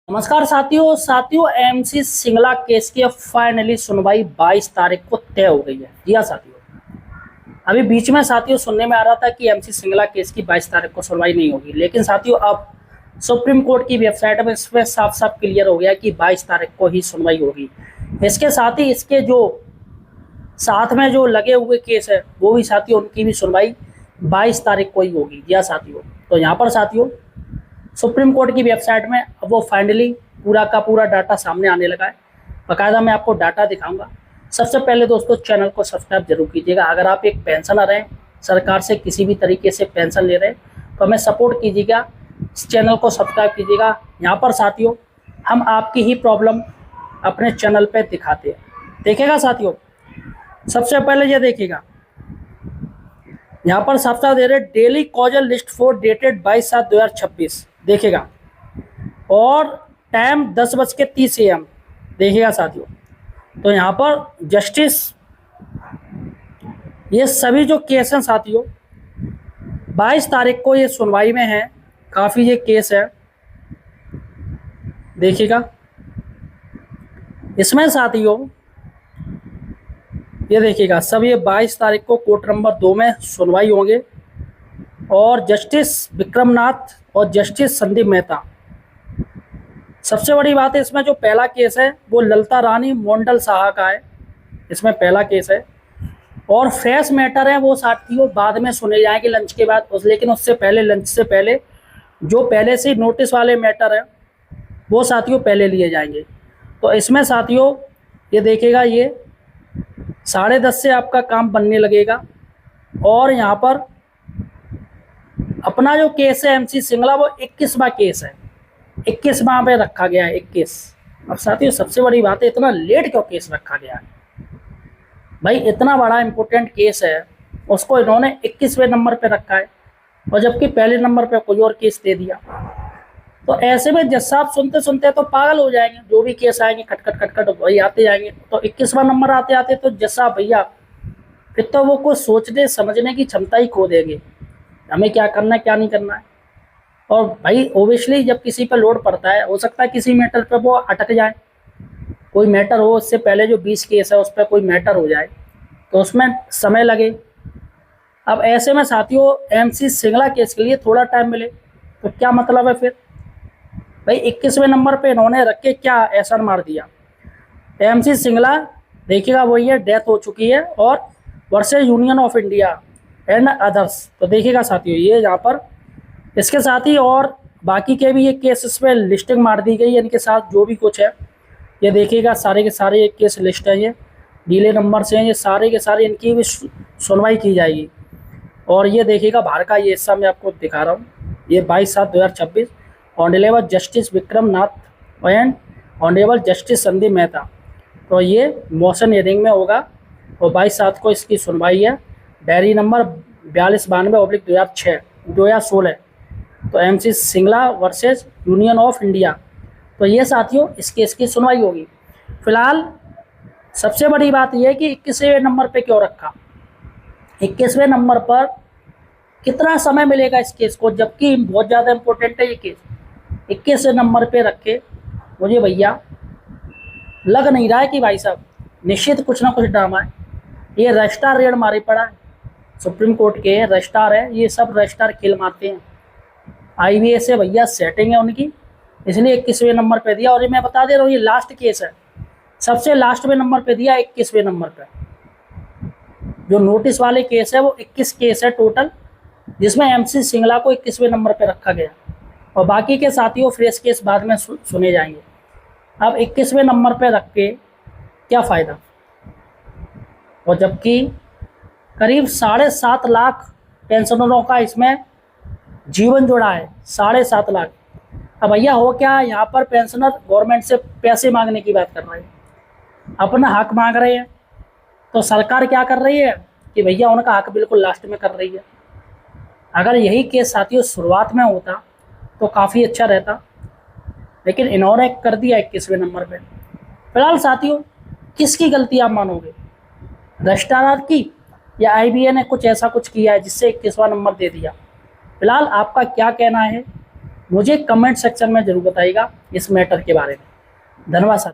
नमस्कार साथियों MC Singla case की अब फाइनली सुनवाई 22 तारीख को तय हो गई है। जी हाँ साथियों, अभी बीच में साथियों सुनने में आ रहा था कि एमसी सिंगला केस की 22 तारीख को सुनवाई नहीं होगी, लेकिन साथियों अब सुप्रीम कोर्ट की वेबसाइट में इसमें साफ साफ क्लियर हो गया कि 22 तारीख को ही सुनवाई होगी। इसके साथ ही इसके जो साथ में जो लगे हुए केस है वो भी साथियों उनकी भी सुनवाई 22 तारीख को ही होगी। जी हाँ साथियों, तो यहाँ पर साथियों सुप्रीम कोर्ट की वेबसाइट में अब वो फाइनली पूरा का पूरा डाटा सामने आने लगा है। बाकायदा मैं आपको डाटा दिखाऊंगा। सबसे पहले दोस्तों चैनल को सब्सक्राइब जरूर कीजिएगा। अगर आप एक पेंशनर हैं, सरकार से किसी भी तरीके से पेंशन ले रहे हैं तो हमें सपोर्ट कीजिएगा, इस चैनल को सब्सक्राइब कीजिएगा। यहाँ पर साथियों हम आपकी ही प्रॉब्लम अपने चैनल पर दिखाते हैं। देखिएगा साथियों, सबसे पहले ये देखिएगा, यहाँ पर साफ साफ दे रहे daily causal list for dated 22/7/2026 देखिएगा, और टाइम 10:30 AM देखिएगा साथियों। तो यहाँ पर जस्टिस ये सभी जो केस हैं साथियों 22 तारीख को ये सुनवाई में है। काफ़ी ये केस है देखिएगा। इसमें साथियों ये देखिएगा सब ये 22 तारीख को कोर्ट नंबर 2 में सुनवाई होंगे, और जस्टिस विक्रमनाथ और जस्टिस संदीप मेहता। सबसे बड़ी बात है इसमें जो पहला केस है वो ललिता रानी मोंडल साहा का है, इसमें पहला केस है। और फ्रेश मैटर है वो साथियों बाद में सुने जाएंगे लंच के बाद, लेकिन उससे पहले लंच से पहले जो पहले से नोटिस वाले मैटर है वो साथियों पहले लिए जाएंगे। तो इसमें साथियों ये देखिएगा, ये 10:30 से आपका काम बनने लगेगा। और यहाँ पर अपना जो केस है एमसी सिंगला वो 21वां केस है, 21वां पे रखा गया है 21। अब साथियों सबसे बड़ी बात है इतना लेट क्यों केस रखा गया है भाई? इतना बड़ा इंपॉर्टेंट केस है उसको इन्होंने 21वें नंबर पे रखा है, और जबकि पहले नंबर पे कोई और केस दे दिया। तो ऐसे में जज साहब सुनते सुनते तो पागल हो जाएंगे, जो भी केस आएंगे खटखट खटखट वही आते जाएंगे। तो 21वां नंबर आते आते तो जज साहब भैया फिर तो वो कुछ सोचने समझने की क्षमता ही खो देंगे, हमें क्या करना है क्या नहीं करना है। और भाई ओबियसली जब किसी पर लोड पड़ता है हो सकता है किसी मैटर पर वो अटक जाए, कोई मैटर हो उससे पहले जो 20 केस है उस पर कोई मैटर हो जाए तो उसमें समय लगे। अब ऐसे में साथियों एमसी सिंगला केस के लिए थोड़ा टाइम मिले तो क्या मतलब है फिर भाई? 21वें नंबर पे इन्होंने रख के क्या एसर मार दिया। एमसी सिंगला देखिएगा वही है, डेथ हो चुकी है, और versus union of India and others. तो देखिएगा साथियों ये यहाँ पर इसके साथ ही और बाकी के भी ये केस इसमें लिस्टिंग मार दी गई है, इनके साथ जो भी कुछ है ये देखिएगा सारे के सारे ये केस लिस्ट है, ये डीले नंबर से हैं, ये सारे के सारे इनकी भी सुनवाई की जाएगी। और ये देखिएगा बाहर का ये हिस्सा मैं आपको दिखा रहा हूँ, ये 22/7/2026 honourable justice Vikram Nath and honourable justice Sandeep Mehta. तो ये मोशन हियरिंग में होगा, और 22/7 को इसकी सुनवाई है। डायरी नंबर 4292/2006 तो MC Singla versus union of India. तो ये साथियों इस केस की सुनवाई होगी। फिलहाल सबसे बड़ी बात यह है कि 21वें नंबर पे क्यों रखा, 21वें नंबर पर कितना समय मिलेगा इस केस को, जबकि बहुत ज़्यादा इम्पोर्टेंट है ये केस। 21वें नंबर पे रखे मुझे भैया लग नहीं रहा है कि भाई साहब निश्चित कुछ ना कुछ ड्रामा है। ये रजिस्ट्रार रेड मारे पड़ा है, सुप्रीम कोर्ट के रजिस्ट्रार है, ये सब रजिस्ट्रार खेल मारते हैं। आईवीए से भैया सेटिंग है उनकी, इसलिए 21वें नंबर पे दिया। और ये मैं बता दे रहा हूँ ये लास्ट केस है, सबसे लास्ट में नंबर पे दिया 21वें नंबर पे। जो नोटिस वाले केस है वो 21 केस है टोटल, जिसमें एमसी सिंगला को 21वें नंबर पे रखा गया, और बाकी के साथियों फ्रेश केस बाद में सुने जाएंगे। अब 21वें नंबर पे रख के क्या फ़ायदा? और जबकि करीब 7.5 लाख पेंशनरों का इसमें जीवन जुड़ा है, 7.5 लाख। अब भैया हो क्या, यहाँ पर पेंशनर गवर्नमेंट से पैसे मांगने की बात कर रहे हैं, अपना हक मांग रहे हैं। तो सरकार क्या कर रही है कि भैया उनका हक बिल्कुल लास्ट में कर रही है। अगर यही केस साथियों शुरुआत में होता तो काफ़ी अच्छा रहता, लेकिन इन्होंने कर दिया 21वें नंबर पे। फिलहाल साथियों किसकी गलती आप मानोगे, रजिस्ट्रार की या आईबीए ने कुछ ऐसा कुछ किया है जिससे 21वां नंबर दे दिया? फिलहाल आपका क्या कहना है मुझे कमेंट सेक्शन में जरूर बताइएगा इस मैटर के बारे में। धन्यवाद साथियों।